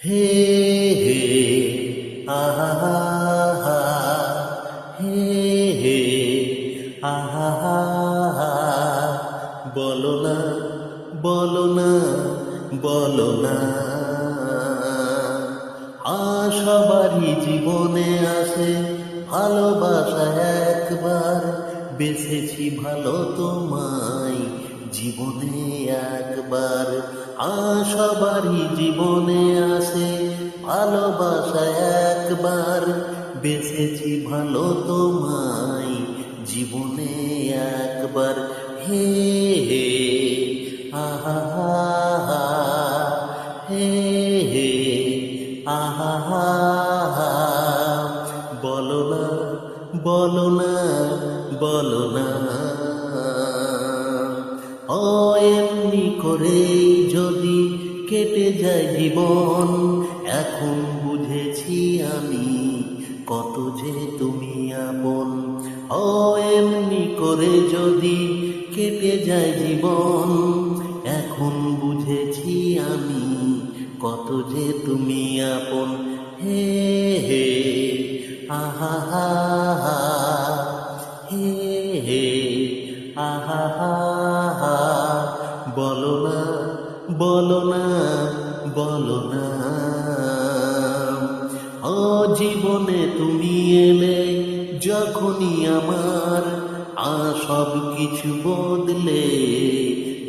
হে হে আহা হে হে আহা বলো না বলো না বলো না সবারই জীবনে আসে ভালোবাসা একবার বেসেছি ভালো তোমায় জীবনে একবার সবারই জীবনে আসে ভালোবাসা একবার বেসেছি ভালো তোমায় জীবনে একবার হে হে আহা হে হে আহা বলো না বলো না বলো না এমনি করেই যদি কেটে যায় জীবন এখন বুঝেছি আমি কত যে তুমি আপন এমনি করে যদি কেটে যায় জীবন এখন বুঝেছি আমি কত যে তুমি আপন হে হে আহা হে হে আহা বলো না বলো না বলো না জীবনে তুমি এলে যখনই আমার সব কিছু বদলে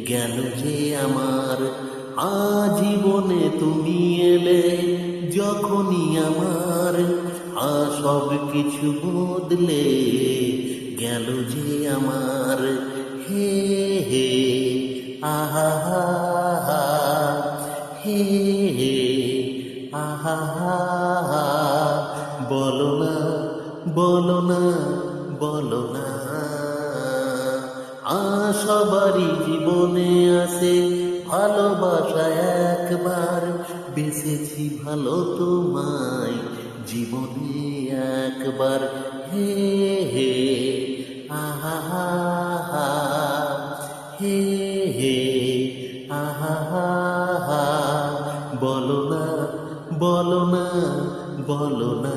গেল যে আমার জীবনে তুমি এলে যখনই আমার সব কিছু বদলে গেল যে আমার হে হে আহা হে হে আহা বলো না বলো না বলো না সবারই জীবনে আসে ভালোবাসা একবার বেসেছি ভালো তোমায় জীবনে একবার হে হে আহা হে হে আহা বলো না বলো না বলো না